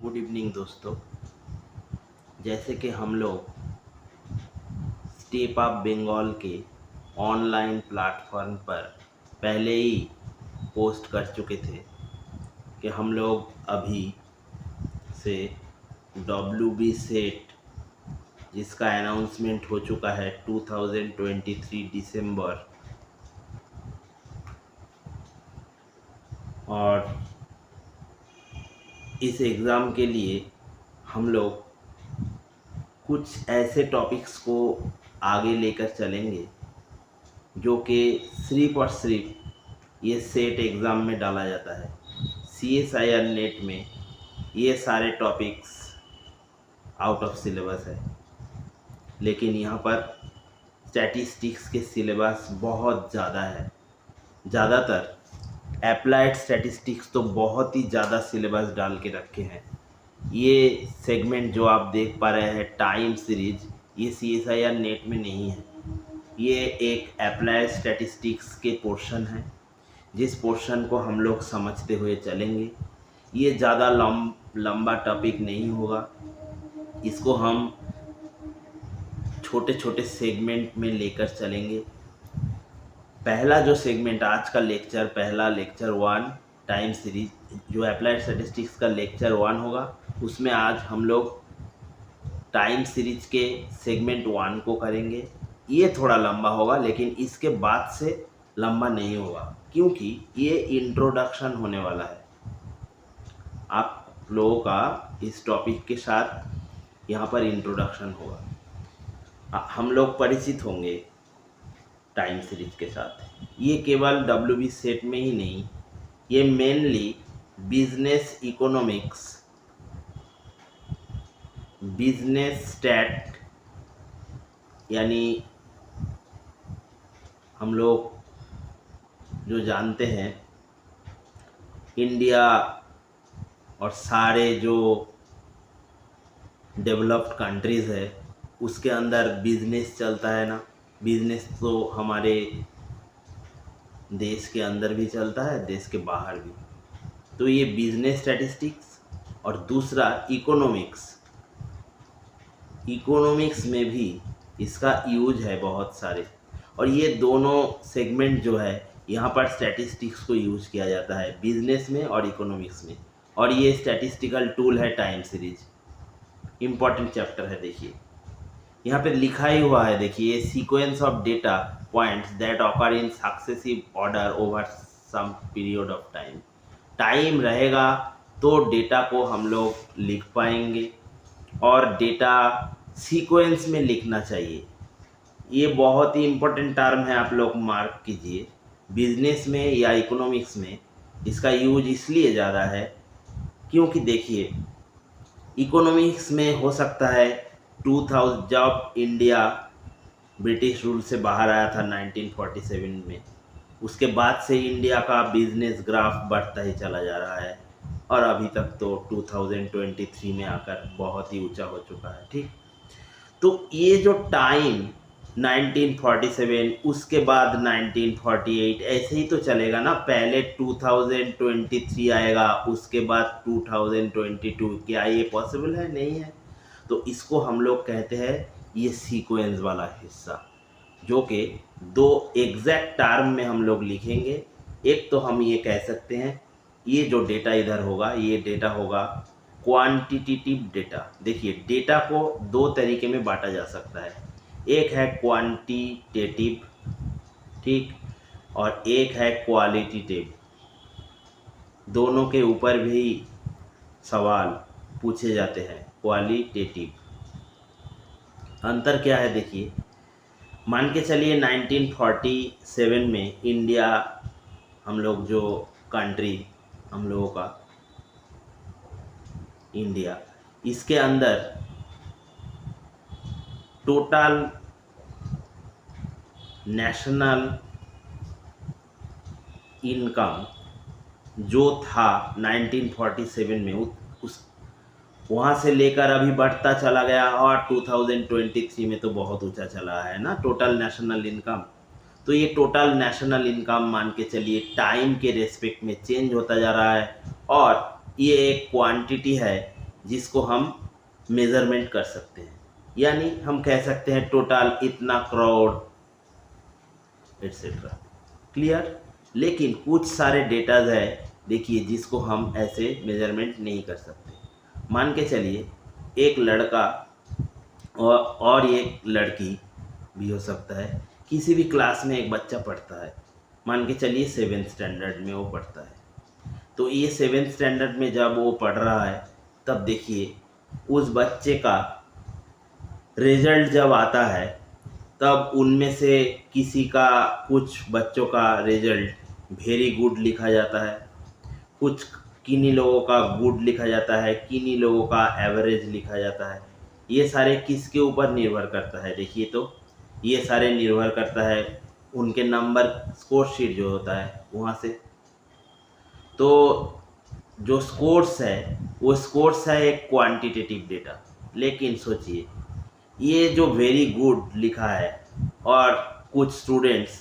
Good evening दोस्तों। जैसे कि हम लोग स्टेप ऑफ बंगाल के ऑनलाइन प्लेटफॉर्म पर पहले ही पोस्ट कर चुके थे कि हम लोग अभी से WB सेट जिसका अनाउंसमेंट हो चुका है 2023 दिसंबर, और इस एग्ज़ाम के लिए हम लोग कुछ ऐसे टॉपिक्स को आगे लेकर चलेंगे जो कि सिर्फ और सिर्फ ये सेट एग्ज़ाम में डाला जाता है। CSIR नेट में ये सारे टॉपिक्स आउट ऑफ सिलेबस है, लेकिन यहाँ पर स्टैटिस्टिक्स के सिलेबस बहुत ज़्यादा है। ज़्यादातर अप्लाइड स्टैटिस्टिक्स तो बहुत ही ज़्यादा सिलेबस डाल के रखे हैं। ये सेगमेंट जो आप देख पा रहे हैं टाइम सीरीज, ये CSIR नेट में नहीं है। ये एक अप्लाइड स्टैटिस्टिक्स के पोर्शन है, जिस पोर्शन को हम लोग समझते हुए चलेंगे। ये ज़्यादा लंबा टॉपिक नहीं होगा, इसको हम छोटे छोटे सेगमेंट में लेकर चलेंगे। पहला जो सेगमेंट आज का लेक्चर, पहला लेक्चर 1 टाइम सीरीज जो अप्लाइड स्टैटिस्टिक्स का लेक्चर 1 होगा, उसमें आज हम लोग टाइम सीरीज के सेगमेंट 1 को करेंगे। ये थोड़ा लंबा होगा, लेकिन इसके बाद से लंबा नहीं होगा, क्योंकि ये इंट्रोडक्शन होने वाला है। आप लोगों का इस टॉपिक के साथ यहाँ पर इंट्रोडक्शन होगा, हम लोग परिचित होंगे टाइम सीरीज के साथ। ये केवल WB सेट में ही नहीं, ये mainly business economics, business stat, यानी हम लोग जो जानते हैं इंडिया और सारे जो डेवलप्ड कंट्रीज़ है उसके अंदर बिजनेस चलता है ना। बिजनेस तो हमारे देश के अंदर भी चलता है, देश के बाहर भी। तो ये बिजनेस स्टैटिस्टिक्स, और दूसरा इकोनॉमिक्स। इकोनॉमिक्स में भी इसका यूज है बहुत सारे, और ये दोनों सेगमेंट जो है यहाँ पर स्टैटिस्टिक्स को यूज किया जाता है, बिजनेस में और इकोनॉमिक्स में। और ये स्टैटिस्टिकल टूल है टाइम सीरीज, इम्पॉर्टेंट चैप्टर है। देखिए यहाँ पे लिखा ही हुआ है, देखिए sequence of data points that occur in successive order over some period of time. Time रहेगा तो डेटा को हम लोग लिख पाएंगे, और डेटा सीक्वेंस में लिखना चाहिए। ये बहुत ही इम्पोर्टेंट टर्म है, आप लोग मार्क कीजिए। बिजनेस में या इकोनॉमिक्स में इसका यूज इसलिए ज़्यादा है क्योंकि देखिए इकोनॉमिक्स में हो सकता है 2000 जब इंडिया ब्रिटिश रूल से बाहर आया था 1947 में, उसके बाद से इंडिया का बिजनेस ग्राफ बढ़ता ही चला जा रहा है, और अभी तक तो 2023 में आकर बहुत ही ऊंचा हो चुका है। ठीक, तो ये जो टाइम 1947, उसके बाद 1948, ऐसे ही तो चलेगा ना। पहले 2023 आएगा, उसके बाद 2022। क्या ये पॉसिबल है? नहीं है। तो इसको हम लोग कहते हैं ये सीक्वेंस वाला हिस्सा, जो कि दो एग्जैक्ट टर्म में हम लोग लिखेंगे। एक तो हम ये कह सकते हैं ये जो डेटा इधर होगा, ये डेटा होगा क्वांटिटेटिव डेटा। देखिए डेटा को दो तरीके में बांटा जा सकता है, एक है क्वांटिटेटिव, ठीक, और एक है क्वालिटेटिव। दोनों के ऊपर भी सवाल पूछे जाते हैं। क्वालिटेटिव अंतर क्या है? देखिए मान के चलिए 1947 में इंडिया, हम लोग जो कंट्री हम लोगों का इंडिया, इसके अंदर टोटल नेशनल इनकम जो था 1947 में, उस वहाँ से लेकर अभी बढ़ता चला गया, और 2023 में तो बहुत ऊंचा चला है ना टोटल नेशनल इनकम। तो ये टोटल नेशनल इनकम मान के चलिए टाइम के रेस्पेक्ट में चेंज होता जा रहा है, और ये एक क्वांटिटी है जिसको हम मेज़रमेंट कर सकते हैं। यानी हम कह सकते हैं टोटल इतना करोड़ एट्सेट्रा। क्लियर? लेकिन कुछ सारे डेटाज है देखिए जिसको हम ऐसे मेजरमेंट नहीं कर सकते। मान के चलिए एक लड़का और एक लड़की भी हो सकता है, किसी भी क्लास में एक बच्चा पढ़ता है, मान के चलिए 7th स्टैंडर्ड में वो पढ़ता है। तो ये 7th स्टैंडर्ड में जब वो पढ़ रहा है तब देखिए उस बच्चे का रिजल्ट जब आता है तब उनमें से किसी का, कुछ बच्चों का रिजल्ट वेरी गुड लिखा जाता है, कुछ किन्हीं लोगों का गुड लिखा जाता है, किन्हीं लोगों का एवरेज लिखा जाता है। ये सारे किसके ऊपर निर्भर करता है? देखिए तो ये सारे निर्भर करता है उनके नंबर स्कोर शीट जो होता है वहाँ से। तो जो स्कोर्स है वो स्कोर्स है एक क्वांटिटेटिव डेटा। लेकिन सोचिए ये जो वेरी गुड लिखा है और कुछ स्टूडेंट्स,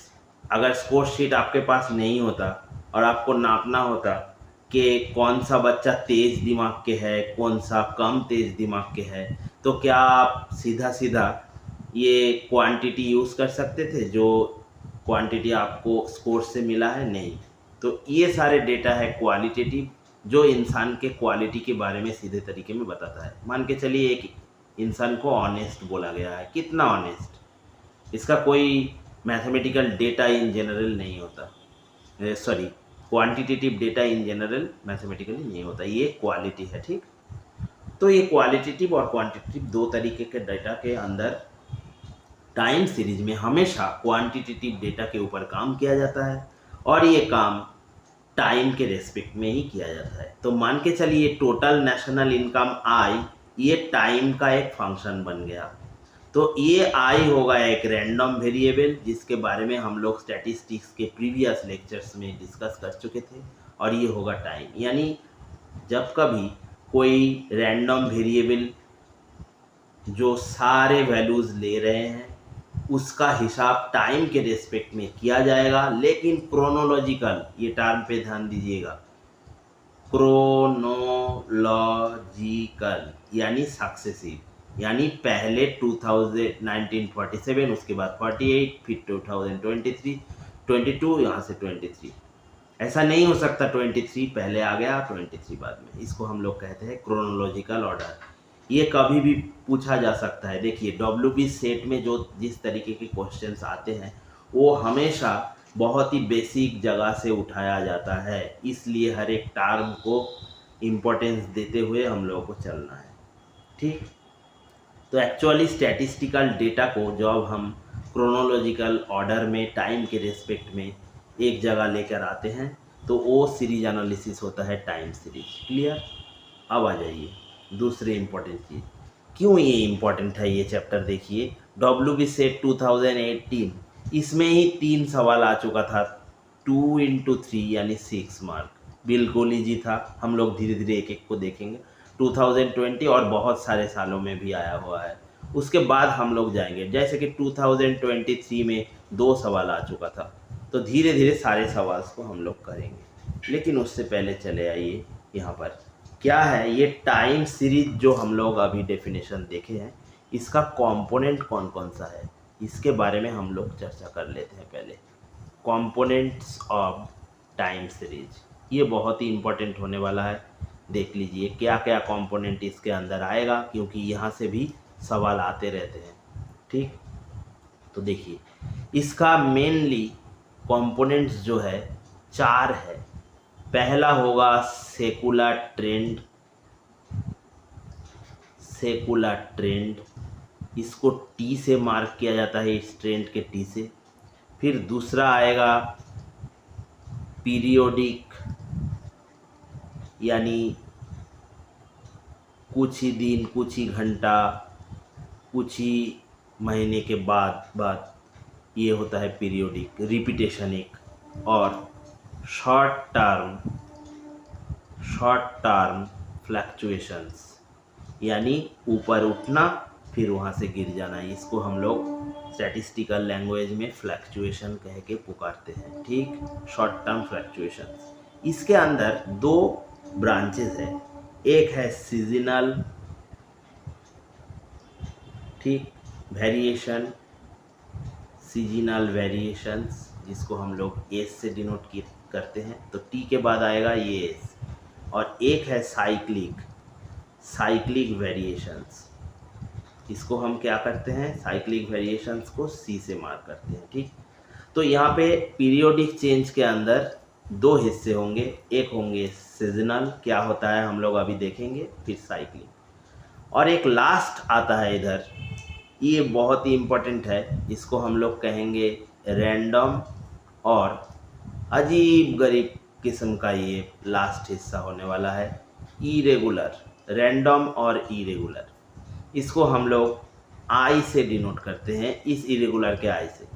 अगर स्कोर शीट आपके पास नहीं होता और आपको नापना होता कि कौन सा बच्चा तेज़ दिमाग के है, कौन सा कम तेज़ दिमाग के है, तो क्या आप सीधा सीधा ये क्वांटिटी यूज़ कर सकते थे जो क्वांटिटी आपको स्कोर से मिला है? नहीं। तो ये सारे डेटा है क्वालिटेटिव, जो इंसान के क्वालिटी के बारे में सीधे तरीके में बताता है। मान के चलिए एक इंसान को ऑनेस्ट बोला गया है, कितना ऑनेस्ट, इसका कोई मैथमेटिकल डेटा इन जनरल नहीं होता, sorry quantitative data in general mathematically नहीं होता, ये क्वालिटी है। ठीक, तो ये क्वालिटेटिव और क्वांटिटेटिव दो तरीके के डेटा के अंदर टाइम सीरीज में हमेशा क्वांटिटेटिव डेटा के ऊपर काम किया जाता है और ये काम टाइम के रेस्पेक्ट में ही किया जाता है। तो मान के चलिए टोटल नेशनल इनकम आई, ये टाइम का एक फंक्शन बन गया। तो ये आई होगा एक रैंडम वेरिएबल जिसके बारे में हम लोग स्टैटिस्टिक्स के प्रीवियस लेक्चर्स में डिस्कस कर चुके थे, और ये होगा टाइम। यानी जब कभी कोई रैंडम वेरिएबल जो सारे वैल्यूज़ ले रहे हैं उसका हिसाब टाइम के रेस्पेक्ट में किया जाएगा, लेकिन क्रोनोलॉजिकल, ये टर्म पे ध्यान दीजिएगा, क्रोनोलॉजिकल यानी सक्सेसिव, यानी पहले 1947, उसके बाद 48, फिर 2023, 22, यहाँ से 23। ऐसा नहीं हो सकता 23 पहले आ गया 23 बाद में, इसको हम लोग कहते हैं क्रोनोलॉजिकल ऑर्डर। ये कभी भी पूछा जा सकता है। देखिए WB सेट में जो जिस तरीके के क्वेश्चंस आते हैं वो हमेशा बहुत ही बेसिक जगह से उठाया जाता है, इसलिए हर एक टर्म को इम्पोर्टेंस देते हुए हम लोगों को चलना है। ठीक, तो एक्चुअली स्टैटिस्टिकल डेटा को जब हम क्रोनोलॉजिकल ऑर्डर में टाइम के रेस्पेक्ट में एक जगह लेकर आते हैं तो वो सीरीज एनालिसिस होता है टाइम सीरीज। क्लियर? अब आ जाइए दूसरी इम्पोर्टेंट चीज़, क्यों ये इम्पोर्टेंट है ये चैप्टर। देखिए WB सेट 2018, इसमें ही 3 सवाल आ चुका था, 2 into 3 यानी 6 मार्क, बिल्कुल ईजी था। हम लोग धीरे धीरे एक एक को देखेंगे। 2020 और बहुत सारे सालों में भी आया हुआ है। उसके बाद हम लोग जाएंगे, जैसे कि 2023 में 2 सवाल आ चुका था, तो धीरे धीरे सारे सवाल को हम लोग करेंगे। लेकिन उससे पहले चले आइए यहाँ पर क्या है ये टाइम सीरीज जो हम लोग अभी डेफिनेशन देखे हैं, इसका कंपोनेंट कौन कौन सा है इसके बारे में हम लोग चर्चा कर लेते हैं। पहले कंपोनेंट्स ऑफ टाइम सीरीज, ये बहुत ही इम्पोर्टेंट होने वाला है। देख लीजिए क्या क्या कंपोनेंट इसके अंदर आएगा, क्योंकि यहाँ से भी सवाल आते रहते हैं। ठीक, तो देखिए इसका मेनली कंपोनेंट्स जो है 4 है। पहला होगा सेकुलर ट्रेंड, सेकुलर ट्रेंड, इसको टी से मार्क किया जाता है, इस ट्रेंड के टी से। फिर दूसरा आएगा पीरियोडिक, यानी कुछ ही दिन, कुछ ही घंटा, कुछ ही महीने के बाद ये होता है पीरियोडिक, रिपीटेशन एक। और शॉर्ट टर्म फ्लक्चुएशंस, यानी ऊपर उठना फिर वहाँ से गिर जाना, इसको हम लोग स्टैटिस्टिकल लैंग्वेज में फ्लक्चुएशन कह के पुकारते हैं। ठीक, शॉर्ट टर्म फ्लक्चुएशंस। इसके अंदर 2 ब्रांचेस है, एक है सीजनल, ठीक, वेरिएशन, सीजनल वेरिएशंस, जिसको हम लोग एस से डिनोट करते हैं, तो टी के बाद आएगा ये एस। और एक है साइक्लिक, साइक्लिक वेरिएशंस, इसको हम क्या करते हैं, साइक्लिक वेरिएशंस को सी से मार्क करते हैं, ठीक। तो यहाँ पे पीरियोडिक चेंज के अंदर दो हिस्से होंगे, एक होंगे सीजनल, क्या होता है हम लोग अभी देखेंगे, फिर साइक्लिक, और एक लास्ट आता है इधर, ये बहुत ही इम्पोर्टेंट है, इसको हम लोग कहेंगे रैंडम और अजीब गरीब किस्म का ये लास्ट हिस्सा होने वाला है, इरेगुलर, रैंडम और इरेगुलर। इसको हम लोग आई से डिनोट करते हैं, इस इरेगुलर के आई से।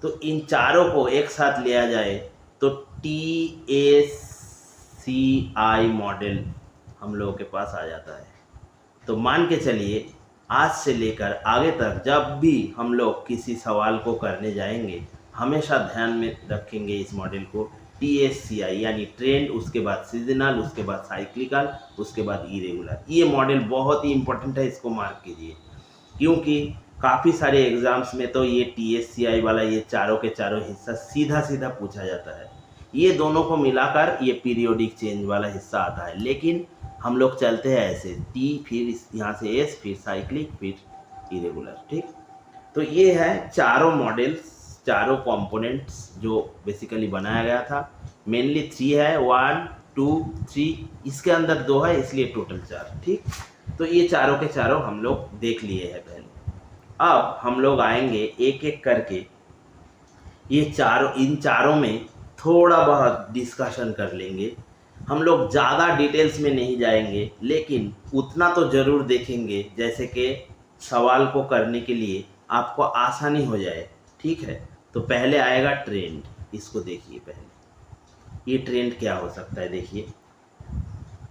तो इन चारों को एक साथ लिया जाए तो TACI मॉडल हम लोगों के पास आ जाता है। तो मान के चलिए आज से लेकर आगे तक जब भी हम लोग किसी सवाल को करने जाएंगे, हमेशा ध्यान में रखेंगे इस मॉडल को, TACI यानी ट्रेंड, उसके बाद सीजनल, उसके बाद साइक्लिकल, उसके बाद इरेगुलर। ये मॉडल बहुत ही इंपॉर्टेंट है, इसको मार्क कीजिए, क्योंकि काफ़ी सारे एग्जाम्स में तो ये TACI वाला ये चारों के चारों हिस्सा सीधा सीधा पूछा जाता है। ये दोनों को मिलाकर ये पीरियोडिक चेंज वाला हिस्सा आता है, लेकिन हम लोग चलते हैं ऐसे, टी, फिर यहाँ से एस, फिर साइक्लिक, फिर इरेगुलर, ठीक। तो ये है चारों मॉडल्स, चारों कंपोनेंट्स जो बेसिकली बनाया गया था। मेनली 3 है, 1 2 3, इसके अंदर 2 है, इसलिए टोटल 4, ठीक। तो ये चारों के चारों हम लोग देख लिए हैं पहले। अब हम लोग आएंगे एक एक करके, ये चारों, इन चारों में थोड़ा बहुत डिस्कशन कर लेंगे। हम लोग ज़्यादा डिटेल्स में नहीं जाएंगे, लेकिन उतना तो ज़रूर देखेंगे जैसे कि सवाल को करने के लिए आपको आसानी हो जाए, ठीक है। तो पहले आएगा ट्रेंड, इसको देखिए पहले, ये ट्रेंड क्या हो सकता है, देखिए।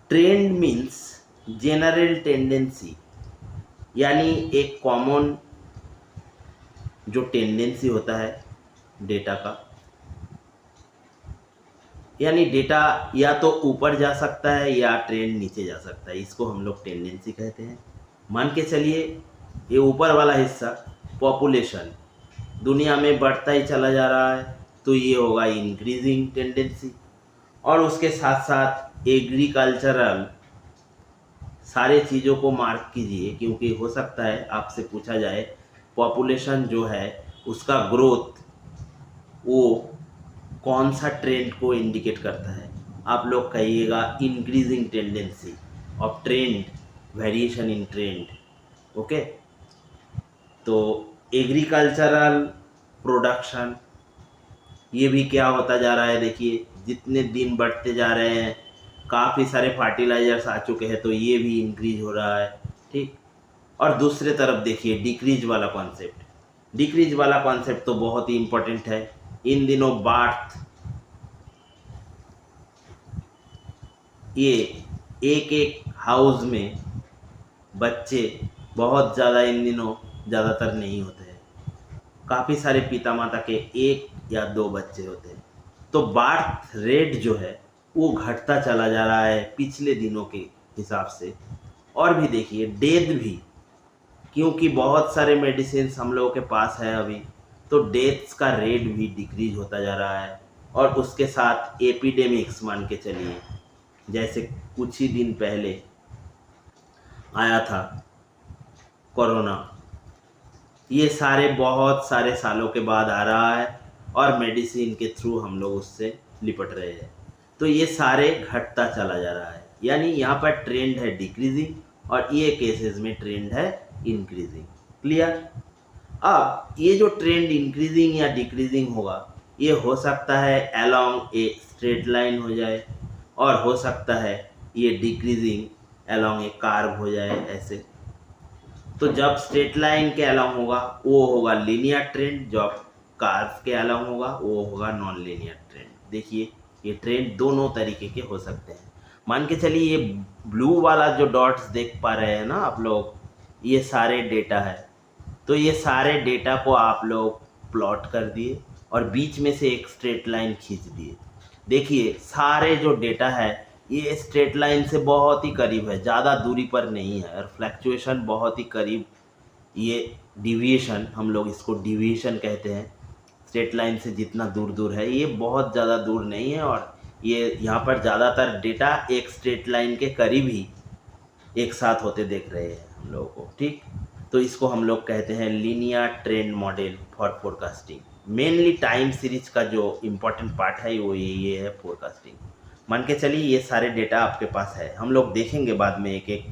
ट्रेंड मीन्स जनरल टेंडेंसी, यानी एक कॉमन जो टेंडेंसी होता है डेटा का, यानी डेटा या तो ऊपर जा सकता है या ट्रेंड नीचे जा सकता है, इसको हम लोग टेंडेंसी कहते हैं। मान के चलिए ये ऊपर वाला हिस्सा पॉपुलेशन दुनिया में बढ़ता ही चला जा रहा है, तो ये होगा इंक्रीजिंग टेंडेंसी। और उसके साथ साथ एग्रीकल्चरल सारे चीज़ों को मार्क कीजिए, क्योंकि हो सकता है आपसे पूछा जाए पॉपुलेशन जो है उसका ग्रोथ वो कौन सा ट्रेंड को इंडिकेट करता है। आप लोग कहिएगा increasing tendency of trend, variation in trend, okay. तो एग्रीकल्चरल प्रोडक्शन, ये भी क्या होता जा रहा है, देखिए जितने दिन बढ़ते जा रहे हैं, काफ़ी सारे फर्टिलाइजर्स आ चुके हैं, तो ये भी इंक्रीज हो रहा है, ठीक। और दूसरे तरफ देखिए डिक्रीज वाला कॉन्सेप्ट, डिक्रीज वाला कॉन्सेप्ट तो बहुत ही इम्पोर्टेंट है। इन दिनों बार्थ, ये एक एक हाउस में बच्चे बहुत ज़्यादा इन दिनों ज़्यादातर नहीं होते हैं, काफ़ी सारे पिता माता के 1 या 2 बच्चे होते हैं। तो बर्थ रेट जो है वो घटता चला जा रहा है पिछले दिनों के हिसाब से। और भी देखिए डेथ भी, क्योंकि बहुत सारे मेडिसिन हम लोगों के पास है अभी, तो डेथ्स का रेट भी डिक्रीज होता जा रहा है। और उसके साथ एपिडेमिक्स मान के चलिए, जैसे कुछ ही दिन पहले आया था कोरोना, ये सारे बहुत सारे सालों के बाद आ रहा है और मेडिसिन के थ्रू हम लोग उससे निपट रहे हैं। तो ये सारे घटता चला जा रहा है, यानी यहाँ पर ट्रेंड है डिक्रीजिंग और ये केसेस में ट्रेंड है इंक्रीजिंग। क्लियर। अब ये जो ट्रेंड इंक्रीजिंग या डिक्रीजिंग होगा, ये हो सकता है अलोंग ए स्ट्रेट लाइन हो जाए, और हो सकता है ये डिक्रीजिंग अलोंग ए कार्व हो जाए ऐसे। तो जब स्ट्रेट लाइन के अलोंग होगा वो होगा लीनियर ट्रेंड, जब कार्व के अलोंग होगा वो होगा नॉन लीनियर ट्रेंड। देखिए ये ट्रेंड दोनों तरीके के हो सकते हैं। मान के चलिए ये ब्लू वाला जो डॉट्स देख पा रहे हैं ना आप लोग, ये सारे डेटा है। तो ये सारे डेटा को आप लोग प्लॉट कर दिए और बीच में से एक स्ट्रेट लाइन खींच दिए। देखिए सारे जो डेटा है ये स्ट्रेट लाइन से बहुत ही करीब है, ज़्यादा दूरी पर नहीं है, और फ्लैक्चुएशन बहुत ही करीब। ये डिविएशन, हम लोग इसको डिविएशन कहते हैं, स्ट्रेट लाइन से जितना दूर दूर है ये बहुत ज़्यादा दूर नहीं है, और ये यहाँ पर ज़्यादातर डेटा एक स्ट्रेट लाइन के करीब ही एक साथ होते देख रहे हैं हम लोगों को, ठीक। तो इसको हम लोग कहते हैं linear trend model for forecasting. Mainly time series का जो इम्पोर्टेंट पार्ट है वो ये है फोरकास्टिंग। मान के चलिए ये सारे डेटा आपके पास है, हम लोग देखेंगे बाद में एक एक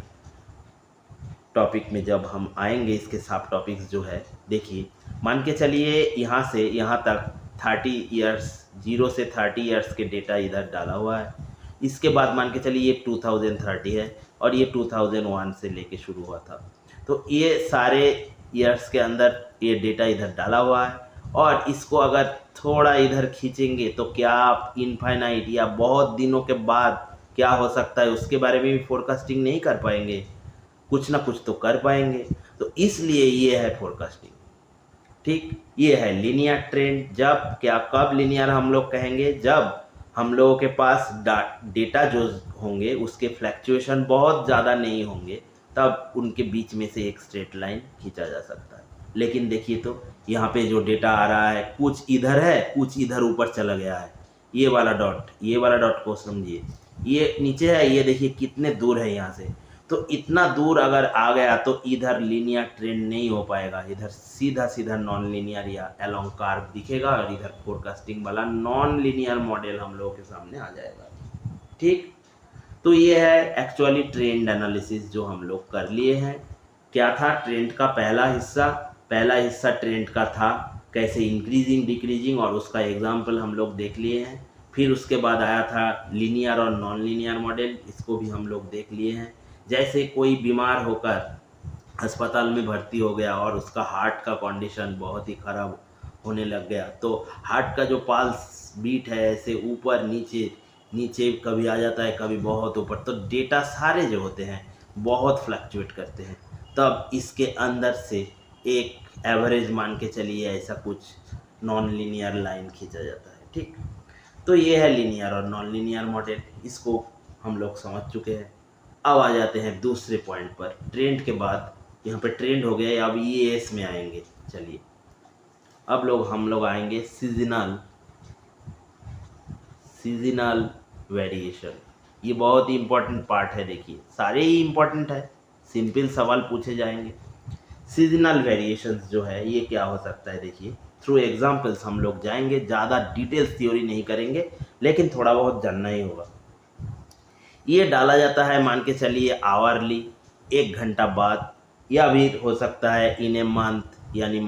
टॉपिक में जब हम आएंगे, इसके सब टॉपिक्स जो है। देखिए, मान के चलिए यहाँ से यहाँ तक 30 ईयर्स, 0 से 30 ईयर्स के डेटा इधर डाला हुआ है। इसके बाद मान के चलिए ये 2030 है, और ये 2001 से लेके शुरू हुआ था। तो ये सारे ईयर्स के अंदर ये डेटा इधर डाला हुआ है, और इसको अगर थोड़ा इधर खींचेंगे तो क्या आप इनफाइनाइट या बहुत दिनों के बाद क्या हो सकता है उसके बारे में भी फोरकास्टिंग नहीं कर पाएंगे, कुछ ना कुछ तो कर पाएंगे। तो इसलिए ये है फोरकास्टिंग, ठीक। ये है लीनियर ट्रेंड। जब क्या, कब लीनियर हम लोग कहेंगे, जब हम लोगों के पास डेटा जो होंगे उसके फ्लैक्चुएशन बहुत ज़्यादा नहीं होंगे, तब उनके बीच में से एक स्ट्रेट लाइन खींचा जा सकता है। लेकिन देखिए, तो यहाँ पे जो डेटा आ रहा है कुछ इधर है, कुछ इधर ऊपर चला गया है। ये वाला डॉट को समझिए, ये नीचे है, ये देखिए कितने दूर है यहाँ से। तो इतना दूर अगर आ गया तो इधर लीनियर ट्रेंड नहीं हो पाएगा, इधर सीधा सीधा नॉन लीनियर या अलोंग कर्व दिखेगा, और इधर फोरकास्टिंग वाला नॉन लीनियर मॉडल हम लोगों के सामने आ जाएगा, ठीक। तो ये है एक्चुअली ट्रेंड एनालिसिस जो हम लोग कर लिए हैं। क्या था ट्रेंड का पहला हिस्सा ट्रेंड का था कैसे इंक्रीजिंग डिक्रीजिंग, और उसका एग्जाम्पल हम लोग देख लिए हैं। फिर उसके बाद आया था लीनियर और नॉन लीनियर मॉडल, इसको भी हम लोग देख लिए हैं। जैसे कोई बीमार होकर अस्पताल में भर्ती हो गया और उसका हार्ट का कंडीशन बहुत ही ख़राब होने लग गया, तो हार्ट का जो पल्स बीट है ऐसे ऊपर नीचे नीचे कभी आ जाता है, कभी बहुत ऊपर। तो डेटा सारे जो होते हैं बहुत फ्लक्चुएट करते हैं, तब इसके अंदर से एक एवरेज मान के चलिए ऐसा कुछ नॉन लीनियर लाइन खींचा जाता है, ठीक। तो ये है लीनियर और नॉन लीनियर मॉडल, इसको हम लोग समझ चुके हैं। अब आ जाते हैं दूसरे पॉइंट पर। ट्रेंड के बाद यहाँ पे ट्रेंड हो गया, अब ये एस में आएंगे। चलिए, अब हम लोग आएंगे सीजनल वेरिएशन। ये बहुत ही इम्पोर्टेंट पार्ट है। देखिए, सारे ही इम्पोर्टेंट है, सिंपल सवाल पूछे जाएंगे। सीजनल वेरिएशंस जो है ये क्या हो सकता है, देखिए थ्रू एग्जाम्पल्स हम लोग जाएंगे, ज़्यादा डिटेल्स थ्योरी नहीं करेंगे, लेकिन थोड़ा बहुत जानना ही होगा। ये डाला जाता है मान के चलिए आवरली, 1 घंटा बाद, या भी हो सकता है इन ए मंथ यानी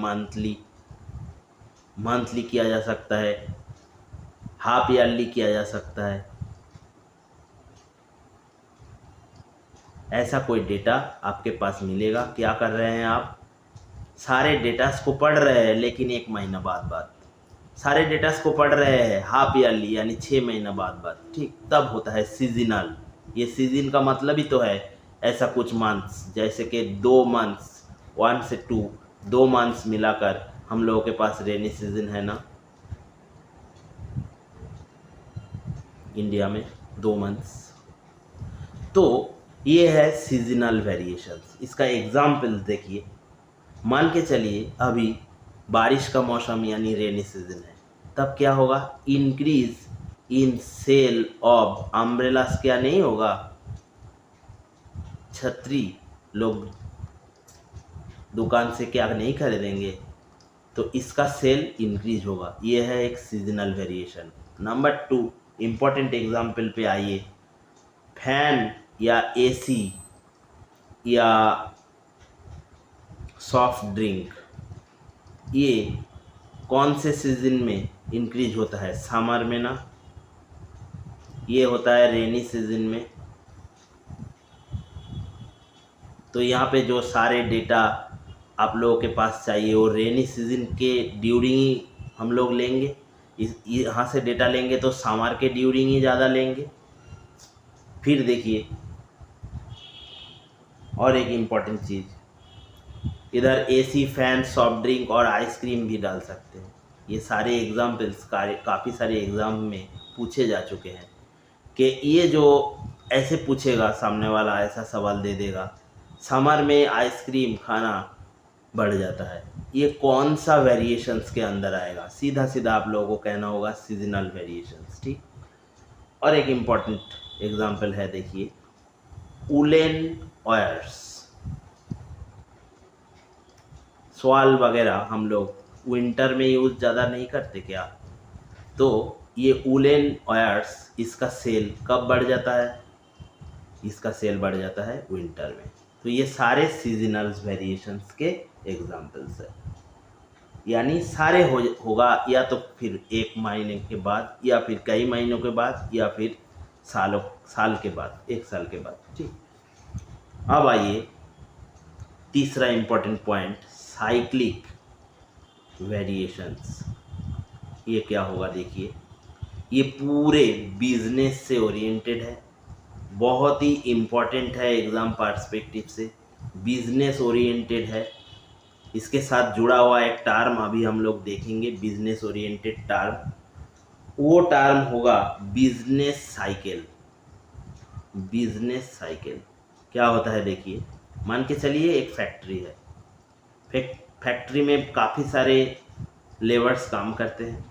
मंथली किया जा सकता है, हाफ ईयरली किया जा सकता है। ऐसा कोई डेटा आपके पास मिलेगा। क्या कर रहे हैं आप, सारे डेटास को पढ़ रहे हैं, लेकिन 1 महीना बाद सारे डेटास को पढ़ रहे हैं, हाफ ईयरली यानी 6 महीना बाद, ठीक। तब होता है सीजनल। ये सीजन का मतलब ही तो है ऐसा कुछ मंथ्स, जैसे कि 2 मंथ्स, 1 से 2 मंथ्स मिलाकर हम लोगों के पास रेनी सीजन है ना इंडिया में, 2 मंथ्स। तो ये है सीजनल वेरिएशंस। इसका एग्जाम्पल देखिए, मान के चलिए अभी बारिश का मौसम यानी रेनी सीजन है, तब क्या होगा, increase in sale of umbrellas क्या नहीं होगा, छतरी लोग दुकान से क्या नहीं खरीदेंगे, तो इसका सेल इंक्रीज होगा। ये है एक seasonal variation. Number 2 important example पे आइए, फैन या एसी या सॉफ्ट ड्रिंक, ये कौन से सीजन में इंक्रीज होता है, समर में ना, ये होता है रेनी सीजन में। तो यहाँ पे जो सारे डेटा आप लोगों के पास चाहिए वो रेनी सीजन के ड्यूरिंग ही हम लोग लेंगे। यहाँ से डेटा लेंगे तो समर के ड्यूरिंग ही ज़्यादा लेंगे। फिर देखिए और एक इम्पॉर्टेंट चीज़, इधर एसी, फैन, सॉफ्ट ड्रिंक और आइसक्रीम भी डाल सकते हैं। ये सारे एग्जाम्पल्स काफ़ी सारे एग्ज़ाम में पूछे जा चुके हैं। कि ये जो ऐसे पूछेगा सामने वाला, ऐसा सवाल दे देगा, समर में आइसक्रीम खाना बढ़ जाता है, ये कौन सा वेरिएशंस के अंदर आएगा? सीधा सीधा आप लोगों को कहना होगा सीजनल वेरिएशंस। ठीक। और एक इम्पॉर्टेंट एग्जांपल है, देखिए, वुलन ऑयर्स। सॉल वगैरह हम लोग विंटर में यूज़ ज़्यादा नहीं करते क्या? तो ये वुलन ऑयर्स, इसका सेल कब बढ़ जाता है? इसका सेल बढ़ जाता है विंटर में। तो ये सारे सीजनल वेरिएशंस के एग्जांपल्स है। यानी सारे होगा या तो फिर एक महीने के बाद, या फिर कई महीनों के बाद, या फिर साल के बाद, एक साल के बाद। ठीक। अब आइए तीसरा इम्पोर्टेंट पॉइंट, साइक्लिक वेरिएशंस। ये क्या होगा? देखिए, ये पूरे बिजनेस से ओरिएंटेड है, बहुत ही इम्पॉर्टेंट है एग्ज़ाम पर्सपेक्टिव से, बिजनेस ओरिएंटेड है। इसके साथ जुड़ा हुआ एक टर्म अभी हम लोग देखेंगे, बिजनेस ओरिएंटेड टर्म। वो टर्म होगा बिजनेस साइकिल। बिजनेस साइकिल क्या होता है? देखिए, मान के चलिए एक फैक्ट्री है। फैक्ट्री में काफ़ी सारे लेबर्स काम करते हैं।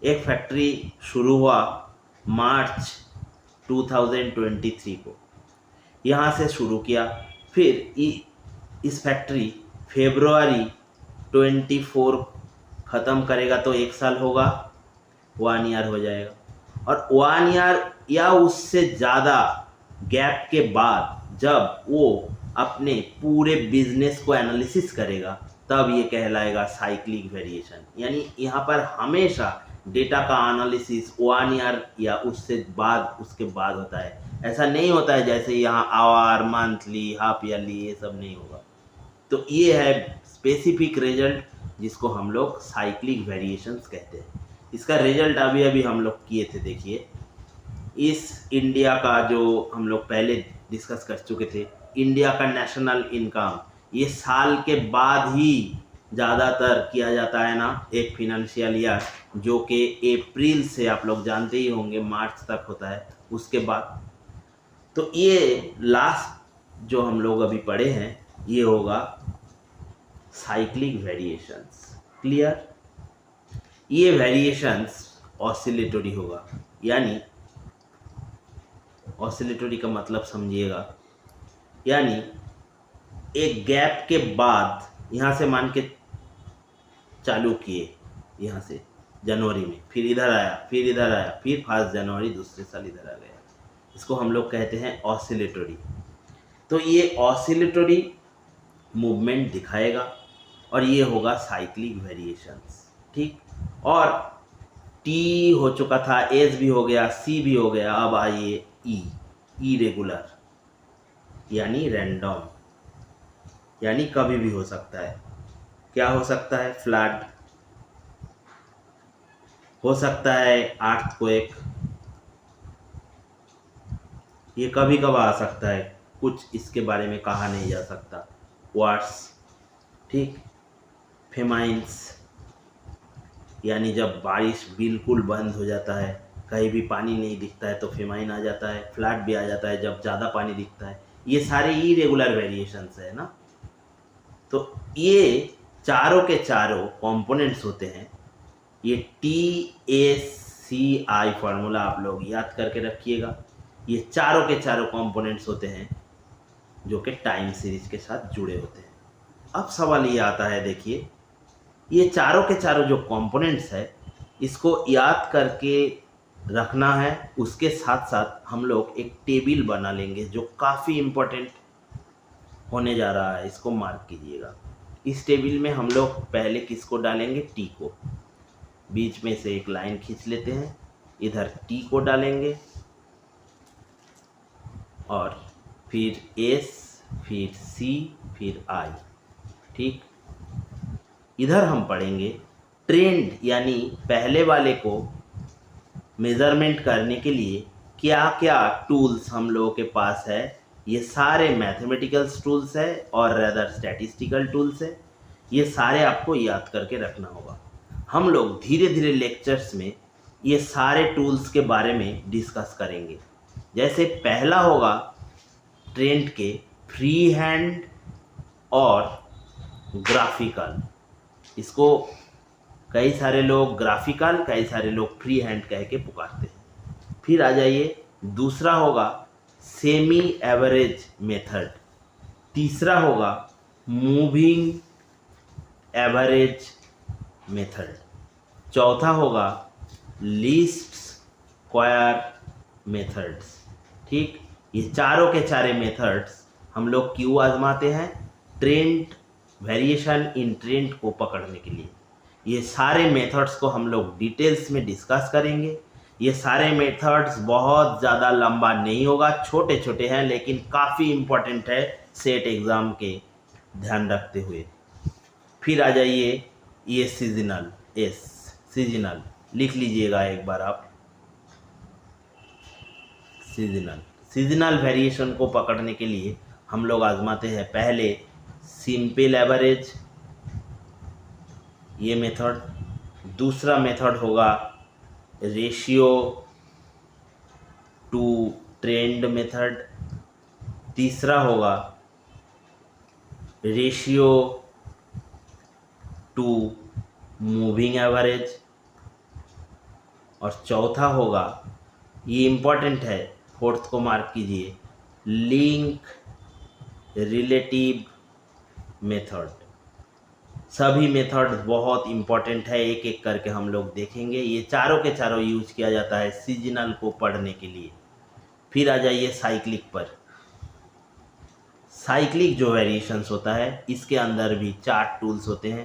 एक फैक्ट्री शुरू हुआ मार्च 2023 को, यहाँ से शुरू किया। फिर इस फैक्ट्री फेब्रुआरी 24 ख़त्म करेगा तो एक साल होगा, 1 ईयर हो जाएगा। और 1 ईयर या उससे ज़्यादा गैप के बाद जब वो अपने पूरे बिजनेस को एनालिसिस करेगा, तब ये कहलाएगा साइक्लिक वेरिएशन। यानी यहाँ पर हमेशा डेटा का एनालिसिस 1 ईयर या उससे बाद, उसके बाद होता है। ऐसा नहीं होता है जैसे यहाँ आवर, मंथली, हाफ ईयरली, ये सब नहीं होगा। तो ये है स्पेसिफिक रिजल्ट जिसको हम लोग साइक्लिक वेरिएशंस कहते हैं। इसका रिजल्ट अभी अभी हम लोग किए थे। देखिए, इस इंडिया का जो हम लोग पहले डिस्कस कर चुके थे, इंडिया का नेशनल इनकम, ये साल के बाद ही ज़्यादातर किया जाता है ना, एक फिनंशियल ईयर जो कि अप्रैल से, आप लोग जानते ही होंगे, मार्च तक होता है, उसके बाद। तो ये लास्ट जो हम लोग अभी पढ़े हैं, ये होगा साइक्लिक वेरिएशंस। क्लियर? ये वेरिएशंस ऑसिलेटरी होगा। यानी ऑसिलेटरी का मतलब समझिएगा, यानी एक गैप के बाद, यहाँ से मान के चालू किए, यहाँ से जनवरी में, फिर इधर आया, फिर इधर आया, फिर 1 जनवरी दूसरे साल इधर आ गया, इसको हम लोग कहते हैं ऑसिलेटरी। तो ये ऑसिलेटरी मूवमेंट दिखाएगा और ये होगा साइक्लिक वेरिएशंस। ठीक। और टी हो चुका था, एस भी हो गया, सी भी हो गया, अब आइए ई, इरेगुलर यानी रैंडम, यानी कभी भी हो सकता है। क्या हो सकता है? फ्लड हो सकता है, अर्थक्वेक, ये कभी कभार आ सकता है, कुछ इसके बारे में कहा नहीं जा सकता। वार्स, ठीक। फेमाइन्स, यानी जब बारिश बिल्कुल बंद हो जाता है, कहीं भी पानी नहीं दिखता है, तो फेमाइन आ जाता है। फ्लड भी आ जाता है जब ज़्यादा पानी दिखता है। ये सारे इरेगुलर वेरिएशंस है ना। तो ये चारों के चारों कंपोनेंट्स होते हैं। ये TACI फार्मूला आप लोग याद करके रखिएगा। ये चारों के चारों कंपोनेंट्स होते हैं जो कि टाइम सीरीज के साथ जुड़े होते हैं। अब सवाल ये आता है, देखिए, ये चारों के चारों जो कंपोनेंट्स है, इसको याद करके रखना है। उसके साथ साथ हम लोग एक टेबल बना लेंगे जो काफ़ी इम्पोर्टेंट होने जा रहा है, इसको मार्क कीजिएगा। इस टेबल में हम लोग पहले किसको डालेंगे? टी को। बीच में से एक लाइन खींच लेते हैं, इधर टी को डालेंगे, और फिर एस, फिर सी, फिर आई। ठीक। इधर हम पढ़ेंगे ट्रेंड, यानी पहले वाले को मेज़रमेंट करने के लिए क्या क्या टूल्स हम लोगों के पास है। ये सारे मैथमेटिकल टूल्स है और रेदर स्टैटिस्टिकल टूल्स है। ये सारे आपको याद करके रखना होगा। हम लोग धीरे धीरे लेक्चर्स में ये सारे टूल्स के बारे में डिस्कस करेंगे। जैसे पहला होगा ट्रेंड के फ्री हैंड और ग्राफिकल। इसको कई सारे लोग ग्राफिकल, कई सारे लोग फ्री हैंड कह के पुकारते हैं। फिर आ जाइए, दूसरा होगा सेमी एवरेज मेथड, तीसरा होगा मूविंग एवरेज मेथड, चौथा होगा लीस्ट स्क्वायर मेथड्स। ठीक, ये चारों के चारे मेथड्स हम लोग क्यों आजमाते हैं? ट्रेंड, वेरिएशन इन ट्रेंड को पकड़ने के लिए। ये सारे मेथड्स को हम लोग डिटेल्स में डिस्कस करेंगे। ये सारे मेथड्स बहुत ज़्यादा लंबा नहीं होगा, छोटे छोटे हैं लेकिन काफ़ी इम्पोर्टेंट है सेट एग्ज़ाम के ध्यान रखते हुए। फिर आ जाइए ये सीजनल, सीजनल लिख लीजिएगा एक बार आप। सीजनल वेरिएशन को पकड़ने के लिए हम लोग आजमाते हैं पहले सिंपल एवरेज, ये मेथड। दूसरा मेथड होगा रेशियो टू ट्रेंड मेथड। तीसरा होगा रेशियो टू मूविंग एवरेज। और चौथा होगा, ये इम्पॉर्टेंट है, फोर्थ को मार्क कीजिए, लिंक रिलेटिव मेथड। सभी मेथड बहुत इम्पॉर्टेंट है, एक एक करके हम लोग देखेंगे। ये चारों के चारों यूज किया जाता है सीजनल को पढ़ने के लिए। फिर आ जाइए साइक्लिक पर। साइक्लिक जो वेरिएशंस होता है इसके अंदर भी 4 टूल्स होते हैं।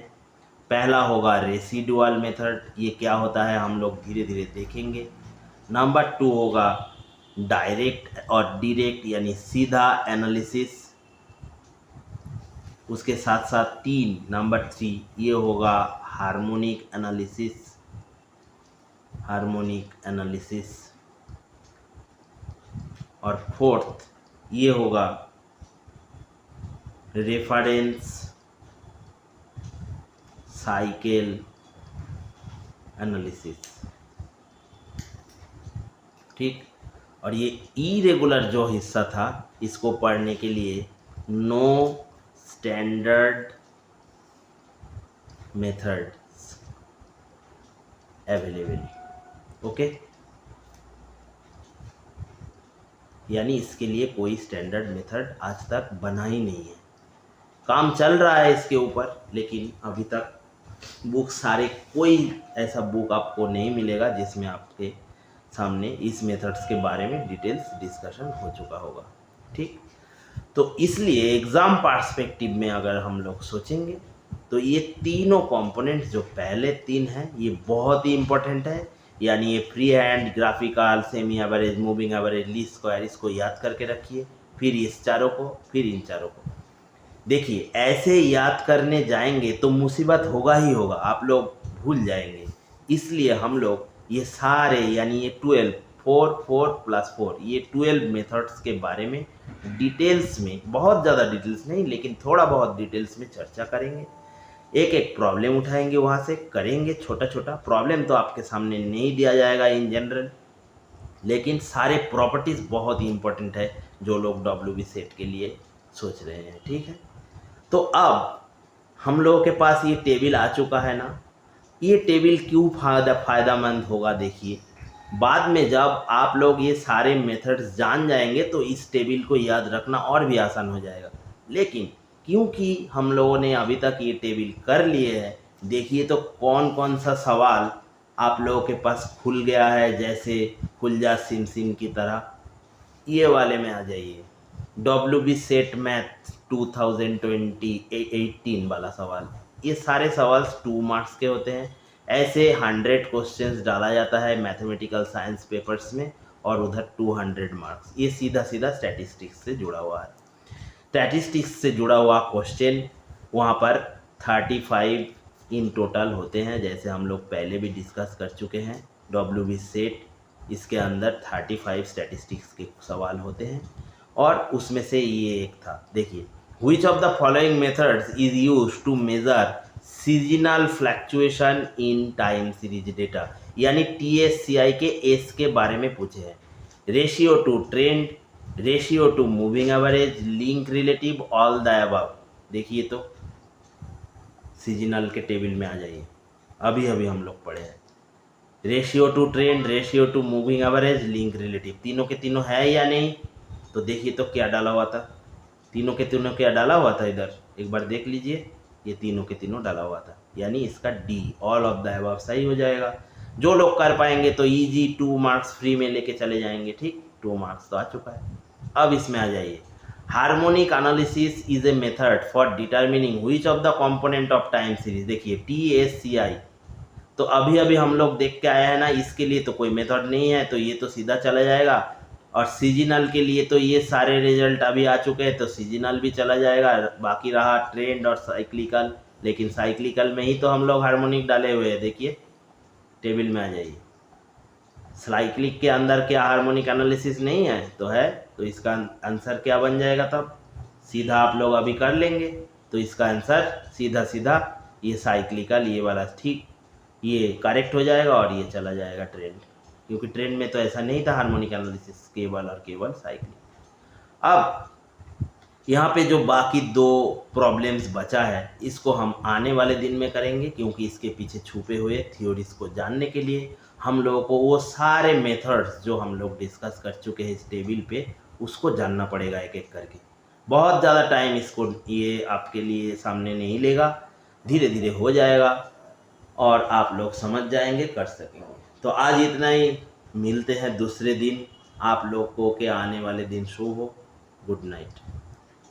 पहला होगा रेसिडुअल मेथड, ये क्या होता है हम लोग धीरे धीरे देखेंगे। नंबर 2 होगा डायरेक्ट और डायरेक्ट यानी सीधा एनालिसिस। उसके साथ साथ 3 नंबर 3 ये होगा हार्मोनिक एनालिसिस। और फोर्थ ये होगा रेफरेंस साइकिल एनालिसिस। ठीक, और ये इरेगुलर जो हिस्सा था इसको पढ़ने के लिए no standard methods available. Okay, यानी इसके लिए कोई स्टैंडर्ड मेथड आज तक बना ही नहीं है। काम चल रहा है इसके ऊपर, लेकिन अभी तक बुक सारे, कोई ऐसा बुक आपको नहीं मिलेगा जिसमें आपके सामने इस मेथड्स के बारे में डिटेल्स डिस्कशन हो चुका होगा। ठीक, तो इसलिए एग्ज़ाम पर्सपेक्टिव में अगर हम लोग सोचेंगे तो ये तीनों कंपोनेंट्स जो पहले 3 हैं ये बहुत ही इम्पोर्टेंट है। यानी ये free hand, graphical, semi average, moving average, least square, इसको याद करके रखिए। फिर इस चारों को, फिर इन चारों को। देखिए, ऐसे याद करने जाएंगे तो मुसीबत होगा ही होगा, आप लोग भूल जाएंगे। इसलिए हम लोग ये सारे यानी ये 12 4 4 + 4 ये 12 मेथड्स के बारे में डिटेल्स में, बहुत ज़्यादा डिटेल्स नहीं लेकिन थोड़ा बहुत डिटेल्स में चर्चा करेंगे। एक एक प्रॉब्लम उठाएंगे, वहाँ से करेंगे छोटा छोटा। प्रॉब्लम तो आपके सामने नहीं दिया जाएगा इन जनरल, लेकिन सारे प्रॉपर्टीज़ बहुत ही इंपॉर्टेंट है जो लोग WB सेट के लिए सोच रहे हैं। ठीक है, तो अब हम लोगों के पास ये टेबल आ चुका है ना। ये टेबल क्यों फ़ायदेमंद होगा? देखिए, बाद में जब आप लोग ये सारे मेथड्स जान जाएंगे तो इस टेबल को याद रखना और भी आसान हो जाएगा। लेकिन क्योंकि हम लोगों ने अभी तक ये टेबल कर लिए हैं, देखिए तो कौन कौन सा सवाल आप लोगों के पास खुल गया है, जैसे खुल जा सिम सिम की तरह। ये वाले में आ जाइए, WB सेट मैथ 2018 वाला सवाल। ये सारे सवाल 2 मार्क्स के होते हैं। ऐसे 100 क्वेश्चंस डाला जाता है मैथमेटिकल साइंस पेपर्स में, और उधर 200 मार्क्स। ये सीधा सीधा स्टैटिस्टिक्स से जुड़ा हुआ है। स्टैटिस्टिक्स से जुड़ा हुआ क्वेश्चन वहाँ पर 35 इन टोटल होते हैं, जैसे हम लोग पहले भी डिस्कस कर चुके हैं। WB सेट इसके अंदर 35 स्टैटिस्टिक्स के सवाल होते हैं, और उसमें से ये एक था। देखिए, which of the following methods is used to measure seasonal fluctuation in time series data, यानी TSCI के एस के बारे में पूछे हैं। Ratio two trend, ratio two moving average, link relative, all the above. देखिए तो सीजनल के टेबल में आ जाइए, अभी अभी हम लोग पढ़े हैं। Ratio two trend, ratio two moving average, link relative, तीनों के तीनों है या नहीं? तो देखिए तो क्या डाला हुआ था, तीनों के तीनों क्या डाला हुआ था इधर, एक बार देख लीजिए, ये तीनों के तीनों डाला हुआ था, यानी इसका D all of the above सही हो जाएगा। जो लोग कर पाएंगे तो इजी 2 मार्क्स फ्री में लेके चले जाएंगे। ठीक, 2 मार्क्स तो आ चुका है। अब इसमें आ जाइए, harmonic analysis is a method for determining which of the component of time series. देखिए TSCI, तो अभी अभी हम लोग देख के आए हैं ना, इसके लिए तो कोई मेथड नहीं है, तो ये तो सीधा चला जाएगा। और सीजनल के लिए तो ये सारे रिजल्ट अभी आ चुके हैं, तो सीजनल भी चला जाएगा। बाकी रहा ट्रेंड और साइक्लिकल, लेकिन साइक्लिकल में ही तो हम लोग हार्मोनिक डाले हुए हैं। देखिए टेबल में आ जाइए, साइक्लिक के अंदर क्या हार्मोनिक एनालिसिस नहीं है? तो है, तो इसका आंसर क्या बन जाएगा? तब सीधा आप लोग अभी कर लेंगे, तो इसका आंसर सीधा सीधा ये साइक्लिकल, ये वाला ठीक, ये करेक्ट हो जाएगा और ये चला जाएगा ट्रेंड, क्योंकि ट्रेंड में तो ऐसा नहीं था हार्मोनिक एनालिसिस, केवल और केवल साइक्लिक। अब यहाँ पे जो बाकी 2 प्रॉब्लम्स बचा है, इसको हम आने वाले दिन में करेंगे, क्योंकि इसके पीछे छुपे हुए थ्योरीज को जानने के लिए हम लोगों को वो सारे मेथड्स जो हम लोग डिस्कस कर चुके हैं इस टेबल पे, उसको जानना पड़ेगा एक एक करके। बहुत ज़्यादा टाइम इसको ये आपके लिए सामने नहीं लेगा, धीरे धीरे हो जाएगा और आप लोग समझ जाएंगे, कर सकेंगे। तो आज इतना ही, मिलते हैं दूसरे दिन। आप लोग को के आने वाले दिन शुभ हो। Good night.